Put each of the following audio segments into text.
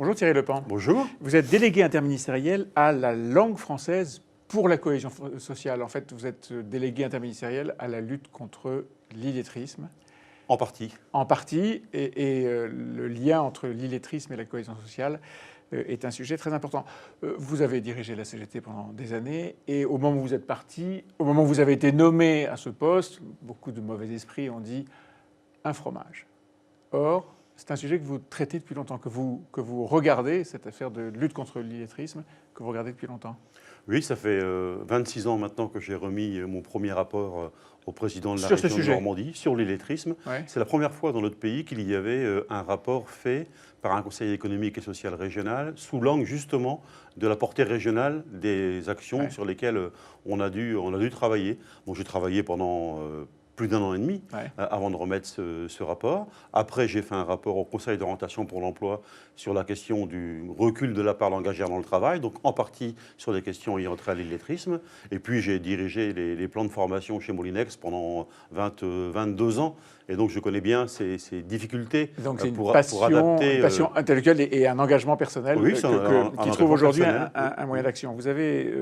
Bonjour Thierry Lepan. Bonjour. Vous êtes délégué interministériel à la langue française pour la cohésion sociale. En fait, vous êtes délégué interministériel à la lutte contre l'illettrisme. En partie. En partie, et le lien entre l'illettrisme et la cohésion sociale est un sujet très important. Vous avez dirigé la CGT pendant des années, et au moment où vous êtes parti, au moment où vous avez été nommé à ce poste, beaucoup de mauvais esprits ont dit un fromage. Or, c'est un sujet que vous traitez depuis longtemps, que vous regardez, cette affaire de lutte contre l'illettrisme, que vous regardez depuis longtemps. Oui, ça fait 26 ans maintenant que j'ai remis mon premier rapport au président de la région de Normandie sur l'illettrisme. Ouais. C'est la première fois dans notre pays qu'il y avait un rapport fait par un conseil économique et social régional sous l'angle justement de la portée régionale des actions sur lesquelles on a dû travailler. Bon, j'ai travaillé pendant plus d'un an et demi avant de remettre ce rapport. Après, j'ai fait un rapport au Conseil d'orientation pour l'emploi sur la question du recul de la part langagière dans le travail, donc en partie sur des questions ayant trait à l'illettrisme. Et puis, j'ai dirigé les plans de formation chez Molinex pendant 22 ans. Et donc, je connais bien ces difficultés donc, pour passion, adapter... une passion intellectuelle et un engagement personnel qui trouve aujourd'hui un moyen d'action. Vous avez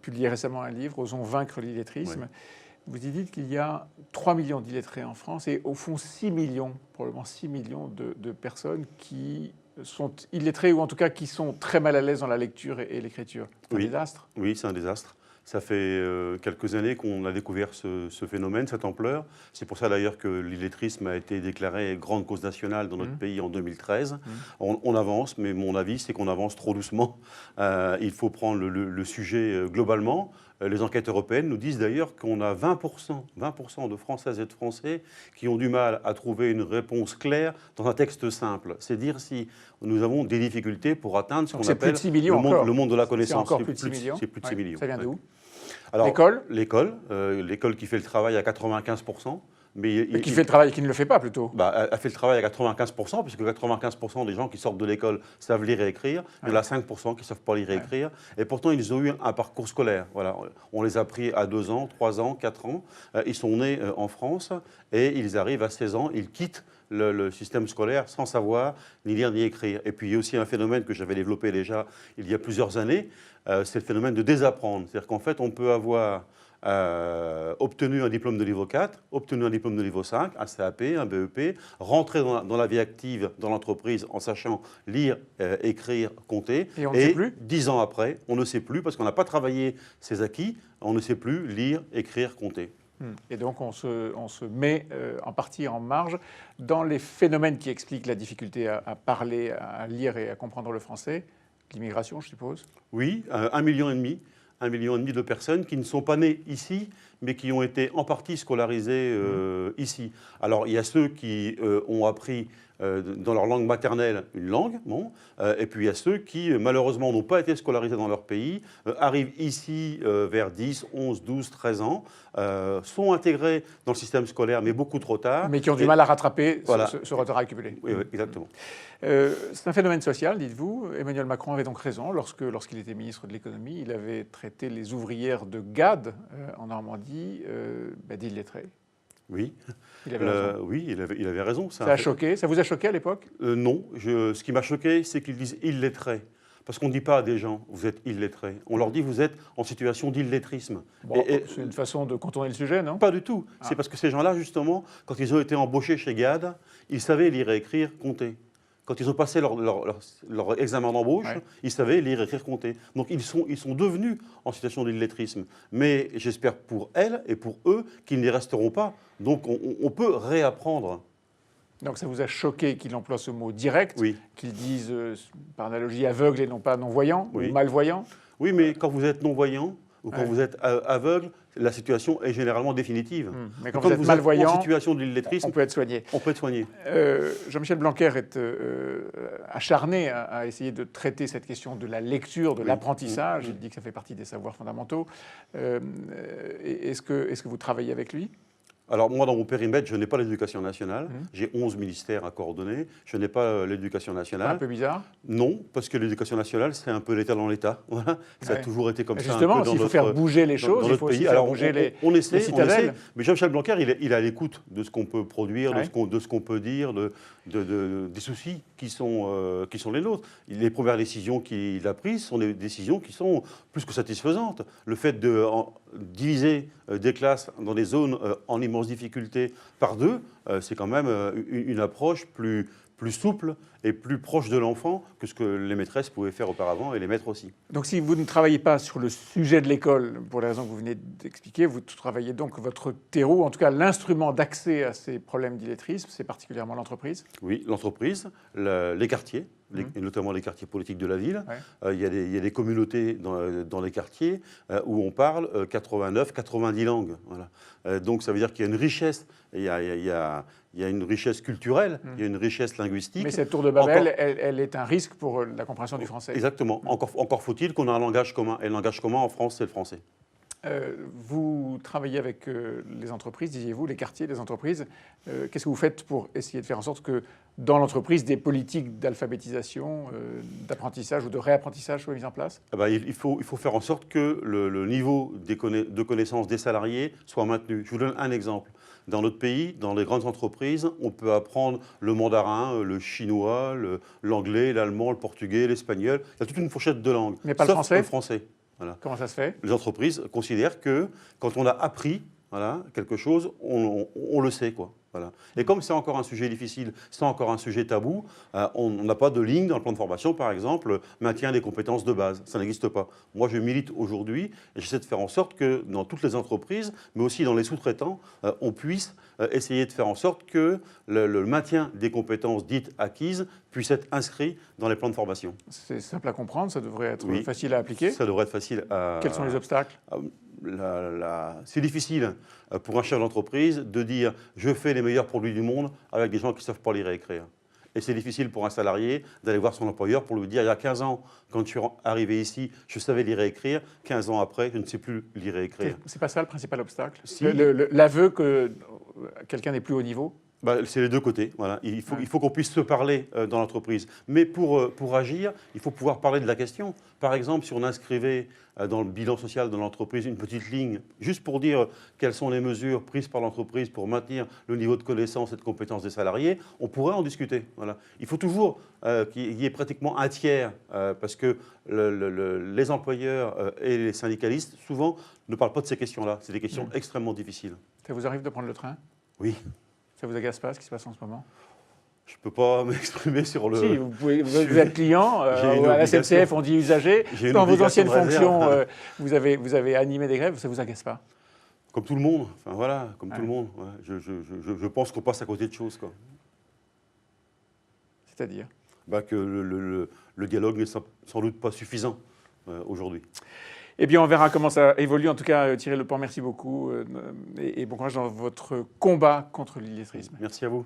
publié récemment un livre, Osons vaincre l'illettrisme. Oui. Vous y dites qu'il y a 3 millions d'illettrés en France et au fond 6 millions, probablement 6 millions de personnes qui sont illettrées ou en tout cas qui sont très mal à l'aise dans la lecture et l'écriture. C'est un désastre. Oui, c'est un désastre. Ça fait quelques années qu'on a découvert ce phénomène, cette ampleur. C'est pour ça d'ailleurs que l'illettrisme a été déclaré grande cause nationale dans notre pays en 2013. On avance, mais mon avis, c'est qu'on avance trop doucement. Il faut prendre le sujet globalement. Les enquêtes européennes nous disent d'ailleurs qu'on a 20% de Françaises et de Français qui ont du mal à trouver une réponse claire dans un texte simple. C'est dire si nous avons des difficultés pour atteindre ce qu'on appelle le monde de la connaissance. C'est encore plus de 6 millions. C'est plus de 6 millions. Ça vient d'où? L'école. L'école qui fait le travail à 95%. Mais qui fait le travail et qui ne le fait pas plutôt. Elle fait le travail à 95%, puisque 95% des gens qui sortent de l'école savent lire et écrire. Il y en a 5% qui ne savent pas lire et écrire. Et pourtant, ils ont eu un parcours scolaire. Voilà. On les a pris à 2 ans, 3 ans, 4 ans. Ils sont nés en France et ils arrivent à 16 ans. Ils quittent le système scolaire sans savoir ni lire ni écrire. Et puis, il y a aussi un phénomène que j'avais développé déjà il y a plusieurs années. C'est le phénomène de désapprendre. C'est-à-dire qu'en fait, on peut avoir obtenu un diplôme de niveau 4, obtenu un diplôme de niveau 5, un CAP, un BEP, rentrer dans la vie active, dans l'entreprise en sachant lire, écrire, compter. Et on ne sait plus. 10 ans après, on ne sait plus parce qu'on n'a pas travaillé ses acquis, on ne sait plus lire, écrire, compter. Et donc on se met en partie en marge dans les phénomènes qui expliquent la difficulté à parler, à lire et à comprendre le français. L'immigration, je suppose. Oui, 1,5 million. 1,5 million de personnes qui ne sont pas nées ici, mais qui ont été en partie scolarisées ici. Alors, il y a ceux qui ont appris dans leur langue maternelle une langue, et puis il y a ceux qui, malheureusement, n'ont pas été scolarisés dans leur pays, arrivent ici vers 10, 11, 12, 13 ans, sont intégrés dans le système scolaire, mais beaucoup trop tard. Mais qui ont du mal à rattraper ce retard accumulé. Oui, exactement. C'est un phénomène social, dites-vous. Emmanuel Macron avait donc raison. Lorsqu'il était ministre de l'économie, il avait traité les ouvrières de Gade, en Normandie, d'illettrés. Oui. Il avait raison. Oui, il avait raison. Ça a choqué. Ça vous a choqué à l'époque? Non. Ce qui m'a choqué, c'est qu'ils disent illettrés. Parce qu'on ne dit pas à des gens, vous êtes illettrés. On leur dit, vous êtes en situation d'illettrisme. Bon, c'est une façon de contourner le sujet, non? Pas du tout. C'est parce que ces gens-là, justement, quand ils ont été embauchés chez GAD, ils savaient lire et écrire, compter. Quand ils ont passé leur examen d'embauche, ils savaient lire, écrire, compter. Donc ils sont devenus en situation d'illettrisme. Mais j'espère pour elles et pour eux qu'ils n'y resteront pas. Donc on peut réapprendre. Donc ça vous a choqué qu'il emploie ce mot direct, qu'il dise par analogie aveugle et non pas non-voyant ou malvoyant? Oui, mais quand vous êtes non-voyant ou quand vous êtes aveugle, la situation est généralement définitive. Mais quand vous êtes malvoyant, en situation d'illettrisme, on peut être soigné. On peut être soigné. Jean-Michel Blanquer est acharné à essayer de traiter cette question de la lecture, de l'apprentissage. Il dit que ça fait partie des savoirs fondamentaux. Est-ce que vous travaillez avec lui? Alors moi, dans mon périmètre, je n'ai pas l'éducation nationale. J'ai 11 ministères à coordonner. Je n'ai pas l'éducation nationale. C'est un peu bizarre. Non, parce que l'éducation nationale, c'est un peu l'État dans l'État. Voilà. Ça a toujours été comme ça. Justement, s'il faut faire bouger les choses, il faut aussi faire bouger les citadelles. Mais Jean-Michel Blanquer, il est à l'écoute de ce qu'on peut produire, de ce qu'on peut dire, des soucis qui sont les nôtres. Les premières décisions qu'il a prises sont des décisions qui sont plus que satisfaisantes. Le fait de diviser des classes dans des zones en immense difficulté par deux, c'est quand même une approche plus souple et plus proche de l'enfant que ce que les maîtresses pouvaient faire auparavant et les maîtres aussi. Donc si vous ne travaillez pas sur le sujet de l'école, pour les raisons que vous venez d'expliquer, vous travaillez donc votre terreau, en tout cas l'instrument d'accès à ces problèmes d'illettrisme, c'est particulièrement l'entreprise. Oui, l'entreprise, les quartiers, et notamment les quartiers politiques de la ville. Il y a des communautés dans les quartiers où on parle 89, 90 langues. Voilà. Donc ça veut dire qu'il y a une richesse, il y a une richesse culturelle, il y a une richesse linguistique. Mais cette tour de Babel, elle est un risque pour la compréhension du français. Exactement. Encore faut-il qu'on ait un langage commun. Et le langage commun en France, c'est le français. Vous travaillez avec les entreprises, disiez-vous, les quartiers, les entreprises. Qu'est-ce que vous faites pour essayer de faire en sorte que dans l'entreprise, des politiques d'alphabétisation, d'apprentissage ou de réapprentissage soient mises en place ? Il faut faire en sorte que le niveau de connaissance des salariés soit maintenu. Je vous donne un exemple. Dans notre pays, dans les grandes entreprises, on peut apprendre le mandarin, le chinois, l'anglais, l'allemand, le portugais, l'espagnol. Il y a toute une fourchette de langues. Mais pas le français ? Le français. Voilà. Comment ça se fait ? Les entreprises considèrent que quand on a appris quelque chose, on le sait, quoi. Voilà. Et comme c'est encore un sujet difficile, c'est encore un sujet tabou, on n'a pas de ligne dans le plan de formation, par exemple, maintien des compétences de base. Ça n'existe pas. Moi, je milite aujourd'hui et j'essaie de faire en sorte que dans toutes les entreprises, mais aussi dans les sous-traitants, on puisse essayer de faire en sorte que le maintien des compétences dites acquises puisse être inscrit dans les plans de formation. C'est simple à comprendre, ça devrait être facile à appliquer. Ça devrait être facile à... Quels sont les obstacles ? C'est difficile pour un chef d'entreprise de dire « je fais les meilleurs produits du monde » avec des gens qui ne savent pas lire et écrire. Et c'est difficile pour un salarié d'aller voir son employeur pour lui dire « il y a 15 ans, quand je suis arrivé ici, je savais lire et écrire. 15 ans après, je ne sais plus lire et écrire. » C'est pas ça le principal obstacle ? Si. L'aveu que quelqu'un n'est plus haut niveau ? C'est les deux côtés. Voilà. Il faut qu'on puisse se parler dans l'entreprise. Mais pour agir, il faut pouvoir parler de la question. Par exemple, si on inscrivait dans le bilan social de l'entreprise une petite ligne, juste pour dire quelles sont les mesures prises par l'entreprise pour maintenir le niveau de connaissance et de compétence des salariés, on pourrait en discuter. Voilà. Il faut toujours qu'il y ait pratiquement un tiers, parce que les employeurs et les syndicalistes, souvent, ne parlent pas de ces questions-là. C'est des questions extrêmement difficiles. Ça vous arrive de prendre le train ? Oui. Ça vous agace pas ce qui se passe en ce moment ? Je ne peux pas m'exprimer sur le... Si, vous êtes client, à la SNCF on dit usager. Dans vos anciennes fonctions, vous avez animé des grèves, ça ne vous agace pas ? Comme tout le monde, enfin voilà, comme tout le monde. Ouais. Je pense qu'on passe à côté de choses, quoi. C'est-à-dire ? Que le dialogue n'est sans doute pas suffisant aujourd'hui. Eh bien, on verra comment ça évolue. En tout cas, Thierry Lepant, merci beaucoup et bon courage dans votre combat contre l'illettrisme. Merci à vous.